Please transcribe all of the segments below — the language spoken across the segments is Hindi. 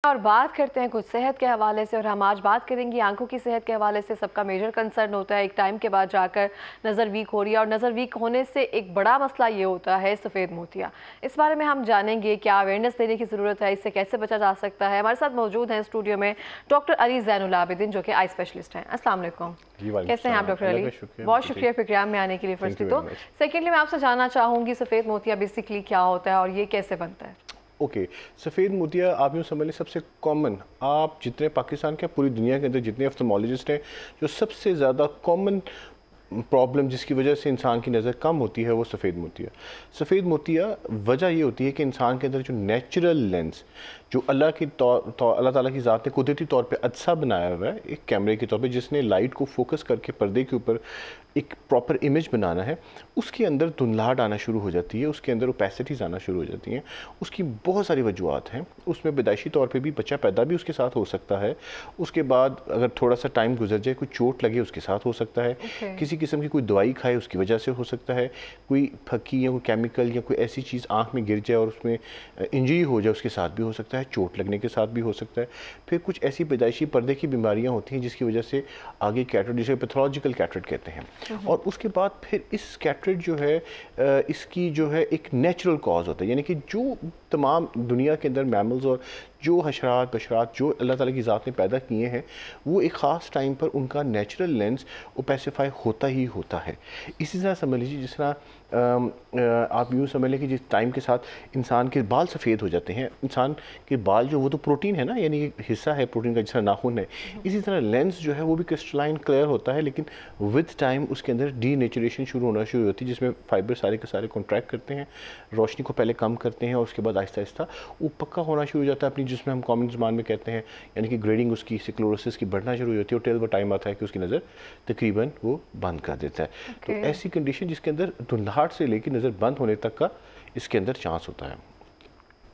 और बात करते हैं कुछ सेहत के हवाले से। और हम आज बात करेंगे आंखों की सेहत के हवाले से। सबका मेजर कंसर्न होता है एक टाइम के बाद जाकर नज़र वीक हो रही है, और नज़र वीक होने से एक बड़ा मसला ये होता है सफ़ेद मोतिया। इस बारे में हम जानेंगे क्या अवेयरनेस देने की ज़रूरत है, इससे कैसे बचा जा सकता है। हमारे साथ मौजूद हैं स्टूडियो में डॉक्टर अली ज़ैनुल आबिदीन, जो कि आई स्पेशलिस्ट हैं। अस्सलाम वालेकुम। कैसे हैं आप डॉक्टर अली? बहुत शुक्रिया प्रोग्राम में आने के लिए। फर्स्टली तो सेकेंडली मैं आपसे जानना चाहूँगी सफ़ेद मोतिया बेसिकली क्या होता है और ये कैसे बनता है? ओके सफ़ेद मोतिया आप यूँ समझ लें सबसे कॉमन, आप जितने पाकिस्तान के पूरी दुनिया के अंदर जितने ऑफ्थल्मोलॉजिस्ट हैं, जो सबसे ज़्यादा कॉमन प्रॉब्लम जिसकी वजह से इंसान की नज़र कम होती है वो सफ़ेद मोतिया। सफ़ेद मोतिया वजह ये होती है कि इंसान के अंदर जो नेचुरल लेंस जो अल्लाह ताला की ज़ात ने कुदरती तौर पे अच्छा बनाया हुआ है एक कैमरे के तौर पे, जिसने लाइट को फोकस करके पर्दे के ऊपर एक प्रॉपर इमेज बनाना है, उसके अंदर धुंधलाहट आना शुरू हो जाती है, उसके अंदर ओपेसिटीज़ आना शुरू हो जाती हैं। उसकी बहुत सारी वजूहत हैं। उसमें पैदाइशी तौर पे भी बच्चा पैदा भी उसके साथ हो सकता है, उसके बाद अगर थोड़ा सा टाइम गुजर जाए कोई चोट लगे उसके साथ हो सकता है, किसी किस्म की कोई दवाई खाए उसकी वजह से हो सकता है, कोई फकी या कोई केमिकल या कोई ऐसी चीज़ आँख में गिर जाए और उसमें इंजरी हो जाए उसके साथ भी हो सकता है, चोट लगने के साथ भी हो सकता है। फिर कुछ ऐसी पैदाइशी पर्दे की बीमारियाँ होती हैं जिसकी वजह से आगे कैटरेट, जिसे पैथोलॉजिकल कैटरेट कहते हैं। और उसके बाद फिर इस कैटरेट जो है इसकी जो है एक नेचुरल कॉज होता है, यानी कि जो तमाम दुनिया के अंदर मैमल्स और जो हशरात बशरात जो अल्लाह ताला की ज़ात ने पैदा किए हैं वो एक ख़ास टाइम पर उनका नेचुरल लेंस ओपेसिफाई होता ही होता है। इसी तरह समझ लीजिए जिस तरह आप यूँ समझ लें कि जिस टाइम के साथ इंसान के बाल सफ़ेद हो जाते हैं, इंसान के बाल जो वो तो प्रोटीन है ना, यानी कि हिस्सा है प्रोटीन का, जिस तरह नाखून है, इसी तरह लेंस जो है वो भी क्रिस्टलाइन क्लियर होता है, लेकिन विद टाइम उसके अंदर डीनेचुरेशन शुरू होना शुरू होती है, जिसमें फाइबर सारे के सारे कॉन्ट्रैक्ट करते हैं, रोशनी को पहले कम करते हैं और उसके बाद आहिस्ता आहिस्ता वो पक्का होना शुरू हो जाता है अपनी, जिसमें हम कॉमन ज़बान में कहते हैं, यानी कि ग्रेडिंग उसकी स्क्लेरोसिस की बढ़ना शुरू हो जाती है और टेल वो टाइम आता है कि उसकी नज़र तकरीबन वो बंद कर देता है। तो ऐसी कंडीशन जिसके अंदर धुंधलाहट से लेकर नज़र बंद होने तक का इसके अंदर चांस होता है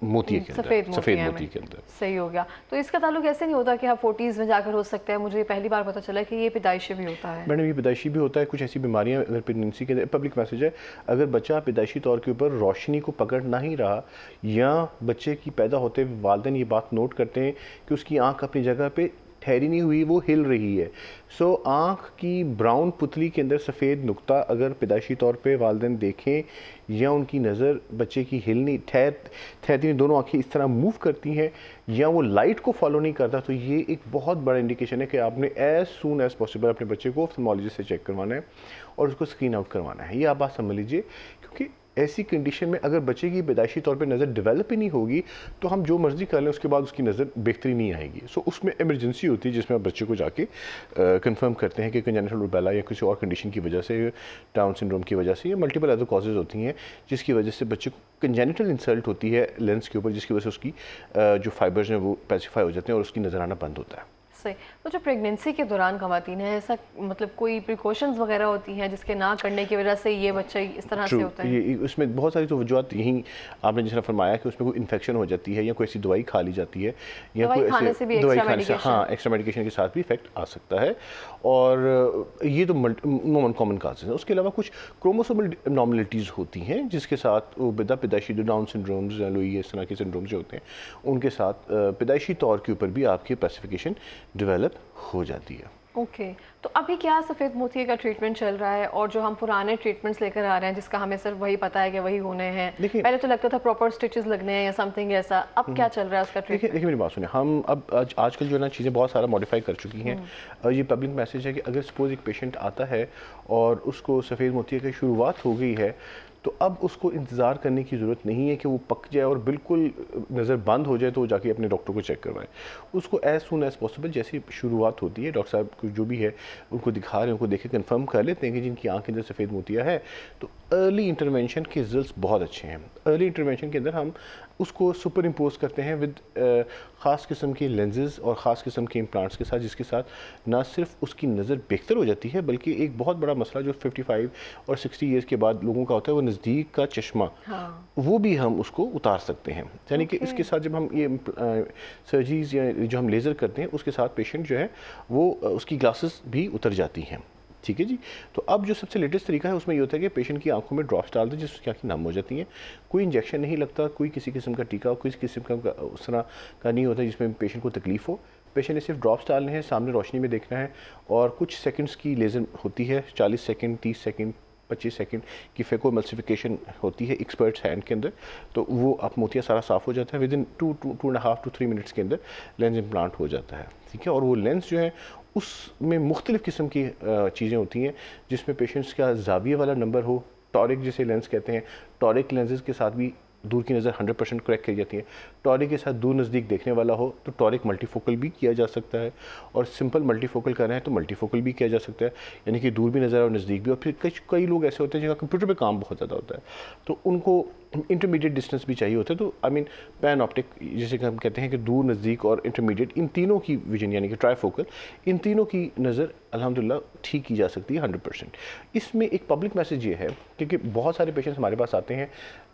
मोतिये के अंदर, सफ़ेद मोती के अंदर। सही हो गया। तो इसका ताल्लुक ऐसे नहीं होता कि आप 40s में जाकर हो सकता है? मुझे पहली बार पता चला कि ये पैदाइशी भी होता है। मैडम ये पैदाइशी भी होता है। कुछ ऐसी बीमारियां अगर प्रेगनेंसी के अंदर, पब्लिक मैसेज है, अगर बच्चा पैदाइशी तौर के ऊपर रोशनी को पकड़ नहीं रहा या बच्चे की पैदा होते हुए वालिदैन ये बात नोट करते हैं कि उसकी आँख अपनी जगह पे ठहरी नहीं हुई, वो हिल रही है, सो आँख की ब्राउन पुतली के अंदर सफ़ेद नुक्ता अगर पैदाइशी तौर पे वालिदैन देखें या उनकी नज़र बच्चे की हिलनी ठहरती नहीं, दोनों आँखें इस तरह मूव करती हैं या वो लाइट को फॉलो नहीं करता, तो ये एक बहुत बड़ा इंडिकेशन है कि आपने एज़ सून एज़ पॉसिबल अपने बच्चे को ऑफ्थल्मोलॉजिस्ट से चेक करवाना है और उसको स्क्रीन आउट करवाना है। ये आप बात समझ लीजिए, क्योंकि ऐसी कंडीशन में अगर बच्चे की पैदाइशी तौर पे नज़र डेवलप ही नहीं होगी तो हम जो मर्ज़ी कर लें उसके बाद उसकी नज़र बेहतरी नहीं आएगी। सो उसमें इमरजेंसी होती है जिसमें आप बच्चे को जाके कंफर्म करते हैं कि कंजेनिटल रूबेला या किसी और कंडीशन की वजह से, डाउन सिंड्रोम की वजह से, या मल्टीपल अदर कॉजेज़ होती हैं जिसकी वजह से बच्चे को कंजेनिटल इंसल्ट होती है लेंस के ऊपर, जिसकी वजह से उसकी जो फाइबर्स हैं वो पैसिफाई हो जाते हैं और उसकी नज़र आना बंद होता है। सही। तो जो प्रेगनेंसी के दौरान ख़वातीन है, ऐसा मतलब कोई प्रिकॉशंस वगैरह होती हैं जिसके ना करने की वजह से ये बच्चा इस तरह से होता है? ये उसमें बहुत सारी तो वजूहत यही आपने जिस तरह फरमाया कि उसमें कोई इन्फेक्शन हो जाती है या कोई ऐसी दवाई खा ली जाती है या कोई ऐसे दवाई खाने से, हाँ, एक्स्ट्रा मेडिकेशन के साथ भी इफेक्ट आ सकता है, और ये तो नॉन कॉमन काजेज़ हैं। उसके अलावा कुछ क्रोमोसोमल एबनॉर्मलिटीज़ होती हैं जिसके साथ वो पैदाइशी जो डाउन सिंड्रोम्स या लुई इस तरह के सिंड्रोम्स जो होते हैं उनके साथ पैदाइशी तौर के ऊपर भी आपकी क्लासिफिकेशन डेवलप हो जाती है। ओके। तो अभी क्या सफ़ेद मोतिये का ट्रीटमेंट चल रहा है, और जो हम पुराने ट्रीटमेंट्स लेकर आ रहे हैं जिसका हमें सिर्फ वही पता है कि वही होने हैं, पहले तो लगता था प्रॉपर स्टिचेस लगने हैं या समथिंग ऐसा, अब क्या चल रहा है उसका ट्रीटमेंट? देखिए मेरी बात सुनिए, हम अब आजकल जो है ना चीज़ें बहुत सारा मॉडिफाई कर चुकी हैं। ये पब्लिक मैसेज है कि अगर सपोज एक पेशेंट आता है और उसको सफ़ेद मोतिये की शुरुआत हो गई है तो अब उसको इंतज़ार करने की ज़रूरत नहीं है कि वो पक जाए और बिल्कुल नज़र बंद हो जाए तो वो जाके अपने डॉक्टर को चेक करवाएं। उसको एज़ सून एज़ पॉसिबल जैसी शुरुआत होती है, डॉक्टर साहब को जो भी है उनको दिखा रहे हैं, उनको देखे कंफर्म कर लेते हैं कि जिनकी आँख के अंदर सफ़ेद मोतिया है, तो अर्ली इंटरवेंशन के रिजल्ट्स बहुत अच्छे हैं। अर्ली इंटरवेंशन के अंदर हम उसको सुपर इम्पोज करते हैं विद ख़ास किस्म के लेंसेज और ख़ास किस्म के इम्प्लांट्स के साथ, जिसके साथ ना सिर्फ उसकी नज़र बेहतर हो जाती है बल्कि एक बहुत बड़ा मसला जो 55 और 60 ईयर्स के बाद लोगों का होता है वो नज़दीक का चश्मा, हाँ, वो भी हम उसको उतार सकते हैं। यानी कि इसके साथ जब हम ये सर्जरीज या जो हम लेज़र करते हैं उसके साथ पेशेंट जो है वो उसकी ग्लासेस भी उतर जाती हैं। ठीक है जी। तो अब जो सबसे लेटेस्ट तरीका है उसमें ये होता है कि पेशेंट की आंखों में ड्रॉप्स डाल दें जिससे आँखें नम हो जाती हैं। कोई इंजेक्शन नहीं लगता, कोई किसी किस्म का टीका, कोई किसी किस्म का उस तरह का नहीं होता जिसमें पेशेंट को तकलीफ हो। पेशेंट ने सिर्फ ड्रॉप्स डालने हैं, सामने रोशनी में देखना है और कुछ सेकंड्स की लेज़र होती है, 40 सेकंड, 30 सेकंड, 25 सेकंड की फेकोएमल्सिफिकेशन होती है एक्सपर्ट्स हैंड के अंदर। तो वो अब मोतिया सारा साफ़ हो जाता है, विद इन 2.5 to 3 मिनट्स के अंदर लेंस इम्प्लांट हो जाता है। ठीक है, और वो लेंस जो है उसमें मुख्तलिफ़ किस्म की चीज़ें होती हैं जिसमें पेशेंट्स का ज़ाविये वाला नंबर हो, टॉरिक जिसे लेंस कहते हैं, टॉरिक लेंसेज के साथ भी दूर की नज़र 100% करेक्ट की जाती है। टॉरिक के साथ दूर नज़दीक देखने वाला हो तो टॉरिक मल्टीफोकल भी किया जा सकता है, और सिंपल मल्टीफोकल करना है तो मल्टीफोकल भी किया जा सकता है, यानी कि दूर भी नज़र और नज़दीक भी। और फिर कई लोग ऐसे होते हैं जिनका कंप्यूटर पे काम बहुत ज़्यादा होता है तो उनको इंटरमीडिएट डिस्टेंस भी चाहिए होता है। तो आई मीन पैन ऑप्टिक जिसे हम कहते हैं कि दूर, नज़दीक और इंटरमीडिएट, इन तीनों की विजन यानी कि ट्राईफोकल, इन तीनों की नज़र अल्हम्दुलिल्लाह ठीक की जा सकती है 100%। इसमें एक पब्लिक मैसेज ये है क्योंकि बहुत सारे पेशेंट्स हमारे पास आते हैं,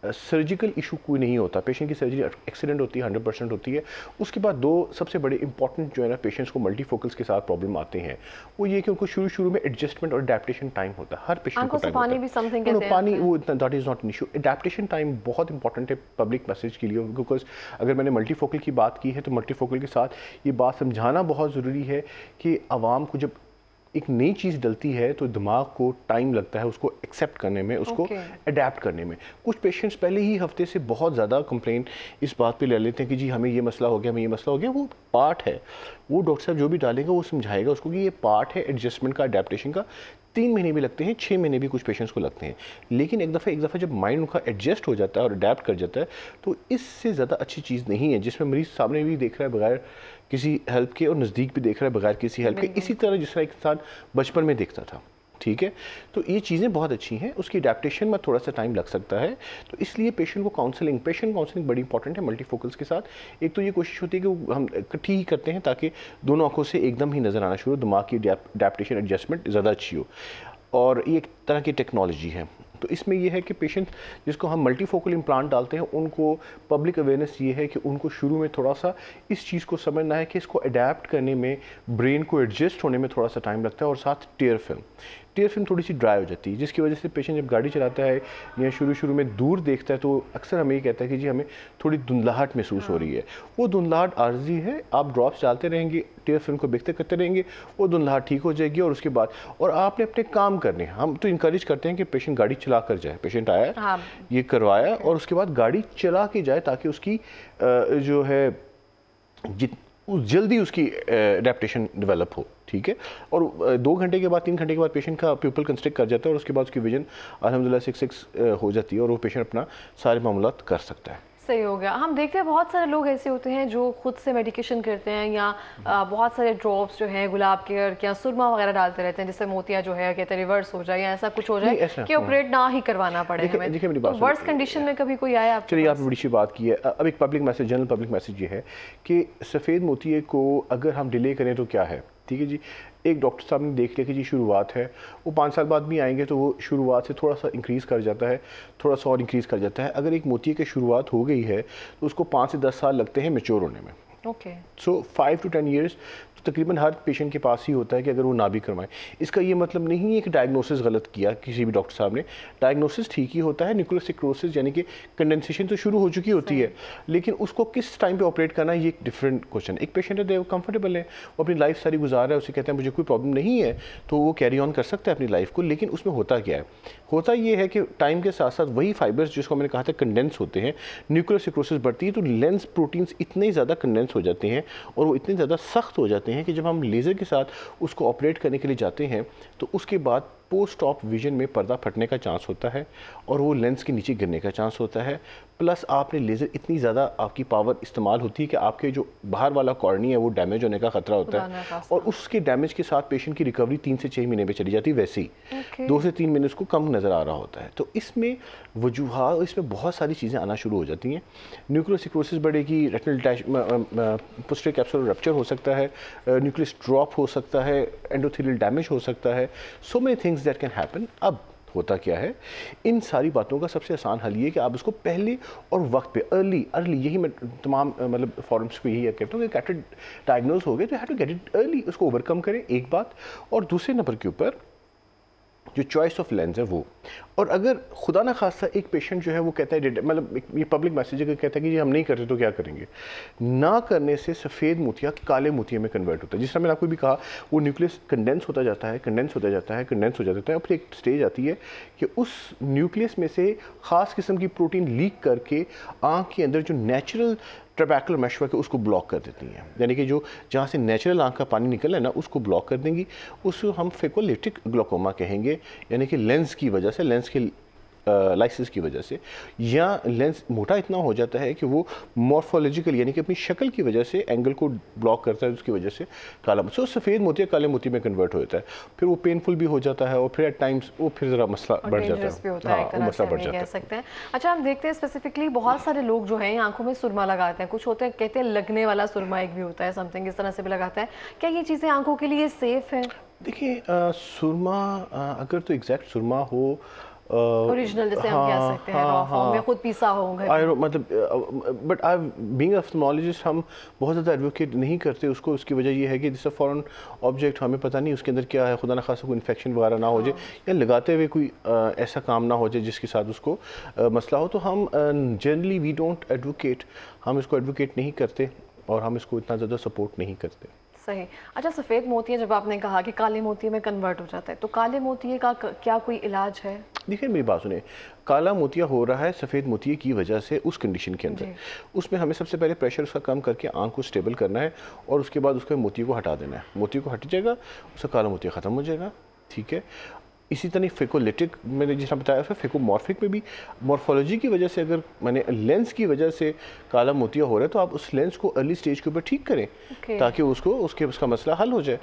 सर्जिकल इशू कोई नहीं होता, पेशेंट की सर्जरी एक्सीडेंट होती है 100% होती है। उसके बाद दो सबसे बड़े इंपॉर्टेंट जो है ना पेशेंट्स को मल्टीफोकल्स के साथ प्रॉब्लम आते हैं, वो ये कि उनको शुरू में एडजस्टमेंट और अडेप्टेशन टाइम होता है। हर पेशेंट को टाइम होता है, पानी वो that is not an issue. Adaptation time बहुत इंपॉर्टेंट है पब्लिक मैसेज के लिए, बिकॉज अगर मैंने मल्टीफोकल की बात की है तो मल्टीफोकल के साथ ये बात समझाना बहुत ज़रूरी है कि आवाम को जब एक नई चीज़ डलती है तो दिमाग को टाइम लगता है उसको एक्सेप्ट करने में, उसको अडेप्ट करने में। कुछ पेशेंट्स पहले ही हफ्ते से बहुत ज़्यादा कंप्लेंट इस बात पे ले लेते हैं कि जी हमें ये मसला हो गया, हमें ये मसला हो गया। वो पार्ट है, वो डॉक्टर साहब जो भी डालेंगे वो समझाएगा उसको कि ये पार्ट है एडजस्टमेंट का, अडेप्टेशन का। 3 महीने भी लगते हैं, 6 महीने भी कुछ पेशेंट्स को लगते हैं, लेकिन एक दफ़ा जब माइंड उनका एडजस्ट हो जाता है और अडेप्ट कर जाता है तो इससे ज़्यादा अच्छी चीज़ नहीं है जिसमें मरीज़ सामने भी देख रहा है बगैर किसी हेल्प के और नज़दीक भी देख रहा है बगैर किसी हेल्प के, इसी तरह जिस तरह एक इंसान बचपन में देखता था। ठीक है, तो ये चीज़ें बहुत अच्छी हैं, उसकी अडेप्टेशन में थोड़ा सा टाइम लग सकता है। तो इसलिए पेशेंट को पेशेंट काउंसलिंग बड़ी इंपॉर्टेंट है मल्टीफोकल्स के साथ। एक तो ये कोशिश होती है कि हम इकट्ठी ही करते हैं ताकि दोनों आंखों से एकदम ही नज़र आना शुरू हो, दिमाग की अडेप्टेशन एडजस्टमेंट ज़्यादा अच्छी हो। और ये एक तरह की टेक्नोलॉजी है। तो इसमें यह है कि पेशेंट जिसको हम मल्टीफोकल इम्प्लांट डालते हैं उनको पब्लिक अवेयरनेस ये है कि उनको शुरू में थोड़ा सा इस चीज़ को समझना है कि इसको अडेप्ट करने में, ब्रेन को एडजस्ट होने में थोड़ा सा टाइम लगता है। और साथ टेयर फिल्म थोड़ी सी ड्राई हो जाती है जिसकी वजह से पेशेंट जब गाड़ी चलाता है या शुरू में दूर देखता है तो अक्सर हमें ये कहता है कि जी हमें थोड़ी धुंधलाहट महसूस हो रही है। वो धुंधलाहट आर्जी है, आप ड्रॉप्स डालते रहेंगे, टेयर फिल्म को देखते करते रहेंगे, वो धुंधलाहट ठीक हो जाएगी। और उसके बाद और आपने अपने काम करने, हम तो इंकरेज करते हैं कि पेशेंट गाड़ी चला कर जाए, पेशेंट आया ये करवाया और उसके बाद गाड़ी चला के जाए ताकि उसकी जो है जल्दी उसकी एडेप्टेशन डेवलप हो। ठीक है, और 2 घंटे के बाद 3 घंटे के बाद पेशेंट का प्यूपल कंस्ट्रिक्ट कर जाता है और उसके बाद उसकी विजन अल्हम्दुलिल्लाह 6 हो जाती है और वो पेशेंट अपना सारे मामलात कर सकता है। सही हो गया। हम देखते हैं बहुत सारे लोग ऐसे होते हैं जो खुद से मेडिकेशन करते हैं या बहुत सारे ड्रॉप्स जो हैं गुलाब के या सुरमा वगैरह डालते रहते हैं जिससे मोतिया जो है कहते हैं रिवर्स हो जाए या ऐसा कुछ हो जाए कि ऑपरेट ना ही करवाना पड़े हमें। तो वर्स्ट कंडीशन में कभी कोई आया? चलिए, आपने बड़ी सी बात की है। अब एक public message, general public message ये है कि सफ़ेद मोतिये को अगर हम डिले करें तो क्या है। ठीक है जी, एक डॉक्टर साहब ने देख लिया कि जी शुरुआत है, वो 5 साल बाद भी आएंगे तो वो शुरुआत से थोड़ा सा इंक्रीज़ कर जाता है, थोड़ा सा और इंक्रीज़ कर जाता है। अगर एक मोतिये की शुरुआत हो गई है तो उसको 5 से 10 साल लगते हैं मैच्योर होने में। ओके, सो 5 to 10 ईयर्स तो तकरीबन हर पेशेंट के पास ही होता है कि अगर वो ना भी करवाएं। इसका ये मतलब नहीं है कि डायग्नोसिस गलत किया किसी भी डॉक्टर साहब ने, डायग्नोसिस ठीक ही होता है। न्यूक्लियर सिक्रोसिस यानी कि कंडेंसेशन तो शुरू हो चुकी होती है, लेकिन उसको किस टाइम पे ऑपरेट करना है ये एक डिफरेंट क्वेश्चन। एक पेशेंट है वो कंफर्टेबल है, वो अपनी लाइफ सारी गुजार रहा है, उसे कहते हैं मुझे कोई प्रॉब्लम नहीं है तो वो कैरी ऑन कर सकता है अपनी लाइफ को। लेकिन उसमें होता क्या है, होता ये है कि टाइम के साथ साथ वही फाइबर्स जिसको मैंने कहा था कंडेंस होते हैं, न्यूक्लियर सिक्रोसिस बढ़ती है तो लेंस प्रोटीन्स इतने ज़्यादा कंडेंस हो जाते हैं और वो इतने ज़्यादा सख्त हो जाते हैं कि जब हम लेज़र के साथ उसको ऑपरेट करने के लिए जाते हैं तो उसके बाद पोस्ट ऑफ विजन में पर्दा फटने का चांस होता है और वो लेंस के नीचे गिरने का चांस होता है। प्लस आपने लेज़र इतनी ज़्यादा आपकी पावर इस्तेमाल होती है कि आपके जो बाहर वाला कॉर्निया है वो डैमेज होने का ख़तरा होता है और उसके डैमेज के साथ पेशेंट की रिकवरी 3 से 6 महीने में चली जाती है, वैसे ही 2 से 3 महीने उसको कम नज़र आ रहा होता है। तो इसमें वजूहात, इसमें बहुत सारी चीज़ें आना शुरू हो जाती हैं। न्यूक्लियर सिक्रोसिस बढ़ेगी, रेटिनल पोस्टीरियर कैप्सुलर रप्चर हो सकता है, न्यूक्लियस ड्रॉप हो सकता है, एंडोथेलियल डैमेज हो सकता है, so many things that can happen. अब होता क्या है, इन सारी बातों का सबसे आसान हल ये कि आप उसको पहले और वक्त पे अर्ली यही मैं तमाम मतलब फॉरम्स को यही कहता हूँ कि कैटेड डायग्नोज हो गए तो have to get it early, उसको ओवरकम करें, एक बात। और दूसरे नंबर के ऊपर जो चॉइस ऑफ लेंस है वो। और अगर खुदा ना खास्ता एक पेशेंट जो है वो कहता है, मतलब ये पब्लिक मैसेज है, कहता है कि ये हम नहीं करते तो क्या करेंगे, ना करने से सफ़ेद मोतिया काले मोतिये में कन्वर्ट होता है। जिस तरह मैंने आपको भी कहा, वो न्यूक्लियस कंडेंस होता जाता है, कंडेंस होता जाता है, कंडेंस हो जाता है, और फिर एक स्टेज आती है कि उस न्यूक्लियस में से ख़ास किस्म की प्रोटीन लीक करके आँख के अंदर जो नेचुरल ट्रैबेकुलर मेशवर्क है उसको ब्लॉक कर देती हैं। यानी कि जो जहाँ से नेचुरल आँख का पानी निकल है ना, उसको ब्लॉक कर देंगी। उसको हम फेकोलिटिक ग्लोकोमा कहेंगे, यानी कि लेंस की वजह से, लेंस के लाइसिस की वजह से, या लेंस मोटा इतना हो जाता है कि वो मॉर्फोलॉजिकल यानी कि अपनी शक्ल की वजह से एंगल को ब्लॉक करता है, उसकी वजह से काला सफ़ेद मोतिया काले मोती में कन्वर्ट हो जाता है। फिर वो पेनफुल भी हो जाता है और फिर एट टाइम्स वो फिर ज़रा मसला बढ़ जाता है। हाँ, मसला बढ़ जाता है, कह सकते हैं। अच्छा, हम देखते हैं स्पेसिफिकली बहुत सारे लोग जो हैं आंखों में सुरमा लगाते हैं, कुछ होते हैं कहते हैं लगने वाला सुरमा एक भी होता है, समथिंग इस तरह से भी लगाता है। क्या ये चीज़ें आंखों के लिए सेफ है? देखिए, सुरमा अगर तो एग्जैक्ट सुरमा हो, ओरिजिनल जैसे हम कह सकते हैं, रॉ फॉर्म में खुद पीसा हो घर में। मतलब बट आई बीइंग ऑफ्थेल्मोलॉजिस्ट हम बहुत ज़्यादा एडवोकेट नहीं करते उसको। उसकी वजह ये है कि जैसे फॉरेन ऑब्जेक्ट, हमें पता नहीं उसके अंदर क्या है, खुदा न खासा कोई इन्फेक्शन वगैरह ना हो जाए, या लगाते हुए कोई ऐसा काम ना हो जाए जिसके साथ उसको मसला हो। तो हम जनरली वी डोंट एडवोकेट, हम इसको एडवोकेट नहीं करते और हम इसको इतना ज़्यादा सपोर्ट नहीं करते। सही। अच्छा, सफ़ेद मोतिया जब आपने कहा कि काले मोतिये में कन्वर्ट हो जाता है, तो काले मोतिये का क्या कोई इलाज है? देखिए, मेरी बात सुनिए, काला मोतिया हो रहा है सफ़ेद मोतिये की वजह से उस कंडीशन के अंदर, उसमें हमें सबसे पहले प्रेशर उसका कम करके आंख को स्टेबल करना है, और उसके बाद उसके मोतिये को हटा देना है। मोतिये को हट जाएगा, उसका काला मोतिया ख़त्म हो जाएगा। ठीक है। इसी तरह फेकोलिटिक मैंने जिस तरह बताया, उसमें फेकोमॉर्फिक में भी मॉर्फोलॉजी की वजह से, अगर मैंने लेंस की वजह से काला मोतिया हो रहा है, तो आप उस लेंस को अर्ली स्टेज के ऊपर ठीक करें ताकि उसका मसला हल हो जाए।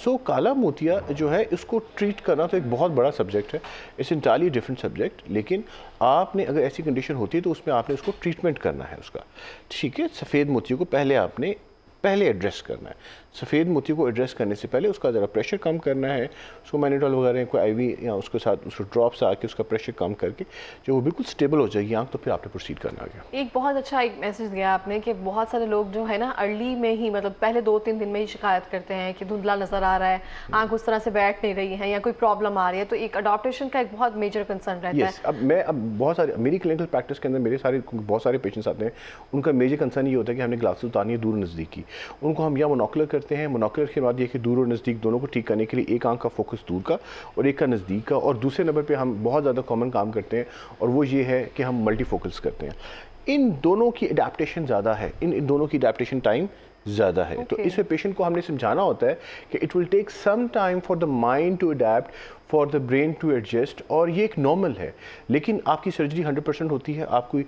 सो काला मोतिया जो है, इसको ट्रीट करना तो एक बहुत बड़ा सब्जेक्ट है, इट्स इंटायरली डिफरेंट सब्जेक्ट। लेकिन आपने अगर ऐसी कंडीशन होती है तो उसमें आपने उसको ट्रीटमेंट करना है उसका। ठीक है। सफ़ेद मोतियों को पहले एड्रेस करना है। सफ़ेद मोती को एड्रेस करने से पहले उसका ज़रा प्रेशर कम करना है, उसको मैनिटॉल वगैरह कोई आईवी या उसके साथ उसको ड्रॉप्स आके उसका प्रेशर कम करके जो वो बिल्कुल स्टेबल हो जाएगी आँख, तो फिर आपने प्रोसीड करना आ गया। एक बहुत अच्छा एक मैसेज दिया आपने कि बहुत सारे लोग जो है ना अर्ली में ही, मतलब पहले 2-3 दिन में ही शिकायत करते हैं कि धुंधला नज़र आ रहा है, आँख उस तरह से बैठ नहीं रही है, या कोई प्रॉब्लम आ रही है, तो एक अडॉप्टेशन का एक बहुत मेजर कंसर्न रहता है। अब बहुत सारे मेरी क्लिनिकल प्रैक्टिस के अंदर बहुत सारे पेशेंट्स आते हैं, उनका मेजर कंसर्न ये होता है कि हमने ग्लासेस उतारनी है दूर नज़दीक की। उनको हम या मोनोकुलर करते हैं, मोनोकुलर के बाद ये कि दूर और नज़दीक दोनों को ठीक करने के लिए एक आंख का फोकस दूर का और एक का नज़दीक का, और दूसरे नंबर पे हम बहुत ज़्यादा कॉमन काम करते हैं और वो ये है कि हम मल्टी फोकल्स करते हैं। इन दोनों की अडेप्टेशन ज़्यादा है, इन दोनों की अडेप्टेशन टाइम ज़्यादा है। तो इसमें पेशेंट को हमने समझाना होता है कि it will take some time for the mind to adapt, for the brain to adjust, और ये एक नॉर्मल है। लेकिन आपकी सर्जरी 100% होती है, आपकी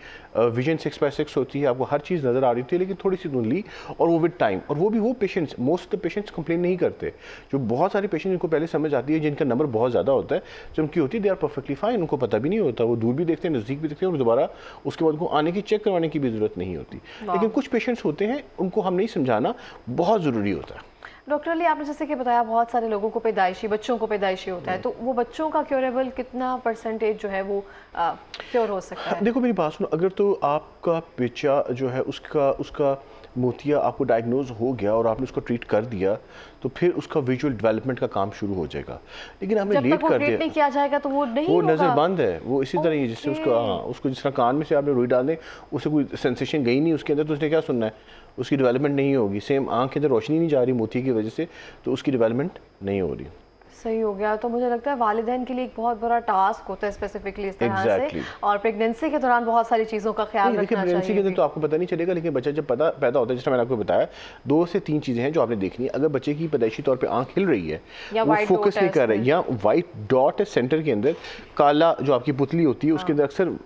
विजन 6/6 होती है, आपको हर चीज़ नज़र आ रही होती है, लेकिन थोड़ी सी धुंधली, और वो विद टाइम। और वो भी वो patients, most of the patients complain नहीं करते। जो बहुत सारे पेशेंट्स जिनको पहले समझ आती है, जिनका नंबर बहुत ज़्यादा होता है, जब उनकी होती है दे आर परफेक्टली फाइन, उनको पता भी नहीं होता, वो दूर भी देखते हैं, नज़दीक भी देखते हैं, और दोबारा उसके बाद उनको आने की चेक करवाने की भी ज़रूरत नहीं होती। लेकिन कुछ पेशेंट्स होते हैं, उनको हम नहीं समझाना बहुत ज़रूरी होता है। डॉक्टर अली, आपने जैसे कि बताया बहुत सारे लोगों को पैदाइशी, बच्चों को पैदाइशी होता है, तो वो बच्चों का क्योरेबल कितना परसेंटेज जो है वो क्योर हो सकता है? देखो, मेरी बात सुनो, अगर तो आपका बच्चा जो है उसका मोतिया आपको डायग्नोज हो गया और आपने उसको ट्रीट कर दिया, तो फिर उसका विजुअल डेवलपमेंट का काम शुरू हो जाएगा। लेकिन हमें लेट कर दिया, नहीं किया जाएगा तो वो नहीं होगा। नज़र बंद है, वो इसी तरह ही जिससे उसको जिस तरह कान में से आपने रुई डाल दें, उससे कोई सेंसेशन गई नहीं उसके अंदर, तो उसने क्या सुनना है, उसकी डेवलपमेंट नहीं होगी। सेम आँख के अंदर रोशनी नहीं जा रही मोती की वजह से, तो उसकी डेवलपमेंट नहीं हो रही। सही हो गया। तो मुझे लगता है वालिदैन के लिए एक बहुत बड़ा टास्क होता है स्पेसिफिकली इस तरह से, और प्रेगनेंसी के दौरान बहुत सारी चीज़ों का ख्याल रखना चाहिए। प्रेगनेंसी के अंदर तो आपको पता नहीं चलेगा, लेकिन बच्चा जब पैदा होता है, जिस तरह मैंने आपको बताया, 2 से 3 चीज़ें हैं जो आपने देखनी है। अगर बच्चे की पैदाइशी तौर पे आंख हिल रही है, वो फोकस नहीं कर रहा है, या वाइट डॉट है सेंटर के अंदर, काला जो आपकी पुतली होती है उसके अंदर अक्सर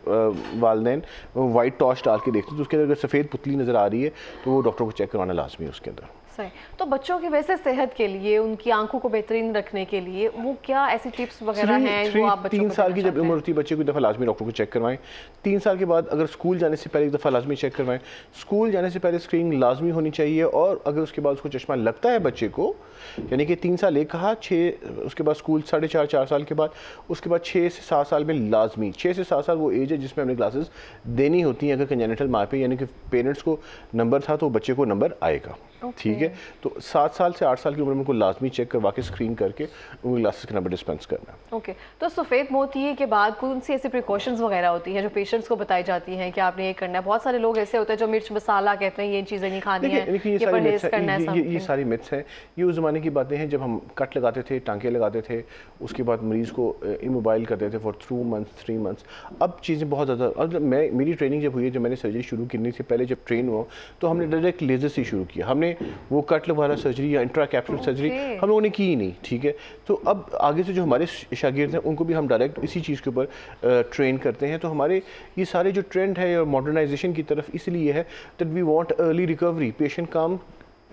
वालिदैन वाइट टॉर्च डाल के देखते हैं, तो उसके अंदर अगर सफ़ेद पुतली नज़र आ रही है तो वो डॉक्टर को चेक करवाना लाजमी है उसके अंदर। सही। तो बच्चों की वैसे सेहत के लिए, उनकी आंखों को बेहतरीन रखने के लिए वो क्या ऐसी टिप्स वगैरह हैं जो आप बच्चों को 3 साल की जब उम्र होती है बच्चे को, एक दफ़ा लाजमी डॉक्टर को चेक करवाएं। 3 साल के बाद अगर स्कूल जाने से पहले एक दफ़ा लाजमी चेक करवाएं। स्कूल जाने से पहले स्क्रीनिंग लाजमी होनी चाहिए, और अगर उसके बाद उसको चश्मा लगता है बच्चे को, यानी कि 3 साल एक कहा, 6 उसके बाद स्कूल 4.5 साल के बाद, उसके बाद 6 से 7 साल में लाजमी, 6 से 7 साल वो एज है जिसमें हमने क्लासेस देनी होती हैं। अगर कंजेनिटल माँ पे यानी कि पेरेंट्स को नंबर था तो बच्चे को नंबर आएगा। ठीक है। है, तो 7 साल से 8 साल की उम्र में उनको लाजमी चेक करवा के स्क्रीन करके उनको ग्लासेस का नंबर डिस्पेंस करना है। ओके, तो सफ़ेद मोतिये के बाद कौन सी ऐसी प्रिकॉशंस वगैरह होती हैं जो पेशेंट्स को बताई जाती हैं कि आपने ये करना है? बहुत सारे लोग ऐसे होते हैं जो मिर्च मसाला कहते हैं ये चीज़ें नहीं खानी है, ये परहेज करना है, ये सारी मिथ्स हैं। ये उस ज़माने की बातें हैं जब हम कट लगाते थे, टांके लगाते थे, उसके बाद मरीज़ को इमोबाइल करते थे फॉर 2 मंथ्स 3 मंथ्स। अब चीज़ें बहुत ज़्यादा, अब मेरी ट्रेनिंग जब हुई है, जब मैंने सर्जरी शुरू करनी थी, पहले जब ट्रेन हुआ तो हमने डायरेक्ट लेज़र से शुरू किया। हमने वो कट वाला सर्जरी या इंट्रा कैप्सूल सर्जरी हम लोगों ने की ही नहीं, ठीक है। तो अब आगे से जो हमारे शागिर्द हैं उनको भी हम डायरेक्ट इसी चीज़ के ऊपर ट्रेन करते हैं। तो हमारे ये सारे जो ट्रेंड है मॉडर्नाइजेशन की तरफ इसलिए है that we want early recovery, patient come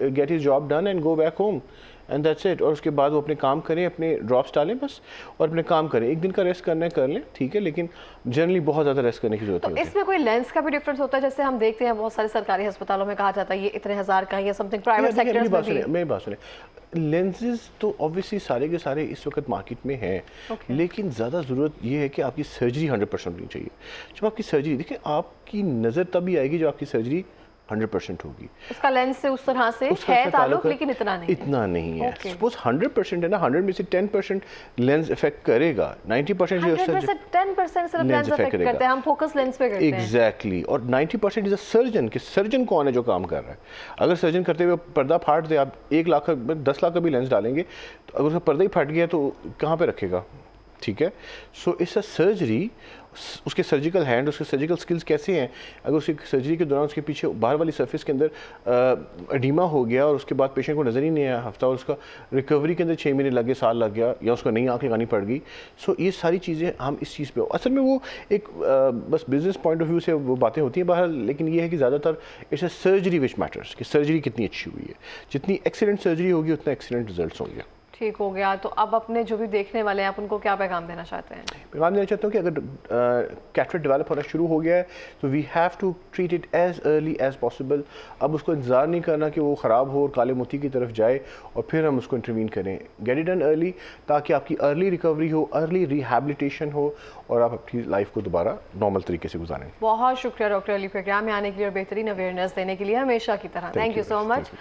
get his job done and go back home and that's it. और उसके बाद वो अपने काम करें, अपने ड्रॉप्स डालें बस और अपने काम करें। एक दिन का रेस्ट करना है कर लें, ठीक है, लेकिन जनरली बहुत ज़्यादा रेस्ट करने की जरूरत है। इसमें कोई लेंस का भी डिफरेंस होता है? जैसे हम देखते हैं बहुत सारे सरकारी अस्पतालों में कहा जाता है ये इतने हज़ार का या समथिंग, प्राइवेट सेक्टर्स में भी। मेरी बात सुने, लेंसेज तो ऑब्वियसली सारे के सारे इस वक्त मार्केट में हैं, लेकिन ज़्यादा ज़रूरत ये है कि आपकी सर्जरी 100% होनी चाहिए। जब आपकी सर्जरी, देखिए आपकी नज़र तभी आएगी जब आपकी सर्जरी 100% होगी। उसका लेंस से उस तरह से है ताल्लुक, लेकिन इतना नहीं है। सपोज 100% है ना, 100 में से 10% लेंस इफेक्ट करेगा, 90% 10% सिर्फ लेंस इफेक्ट करते हैं, हम फोकस लेंस पे करते हैं। एग्जैक्टली। और 90% इज अ सर्जन, कि सर्जन कौन है जो काम कर रहा है। अगर सर्जन करते हुए पर्दा फाड़ दे, आप 1 लाख 10 लाख का भी लेंस डालेंगे, तो अगर उसका पर्दा ही फट गया तो कहाँ पे रखेगा, ठीक है। सो इट्स अ सर्जरी, उसके सर्जिकल हैंड, उसके सर्जिकल स्किल्स कैसे हैं। अगर उसकी सर्जरी के दौरान उसके पीछे बाहर वाली सरफेस के अंदर एडीमा हो गया और उसके बाद पेशेंट को नज़र ही नहीं आया हफ्ता, और उसका रिकवरी के अंदर 6 महीने लगे, साल लग गया, या उसको नई आँख लगानी पड़ गई। सो ये सारी चीज़ें हम इस चीज़ पे, असल में वो एक बस बिजनेस पॉइंट ऑफ व्यू से वो बातें होती हैं बाहर, लेकिन ये है कि ज़्यादातर it's a surgery which matters, कि सर्जरी कितनी अच्छी हुई है। जितनी एक्सीलेंट सर्जरी होगी उतना एक्सीलेंट रिजल्ट होंगे। ठीक हो गया। तो अब अपने जो भी देखने वाले हैं आप उनको क्या पैगाम देना चाहते हैं? पैगाम देना चाहता हूँ कि अगर कैटरेक्ट डेवलप होना शुरू हो गया है तो we have to treat it as early as possible. अब उसको इंतज़ार नहीं करना कि वो ख़राब हो और काले मोती की तरफ जाए और फिर हम उसको इंटरवीन करें। गेट इट डन अर्ली, ताकि आपकी अर्ली रिकवरी हो, अर्ली रिहैबिलिटेशन हो और आप अपनी लाइफ को दोबारा नॉर्मल तरीके से गुजारें। बहुत शुक्रिया डॉक्टर अली, प्रोग्राम में आने के लिए और बेहतरीन अवेयरनेस देने के लिए हमेशा की तरह। Thank you so much.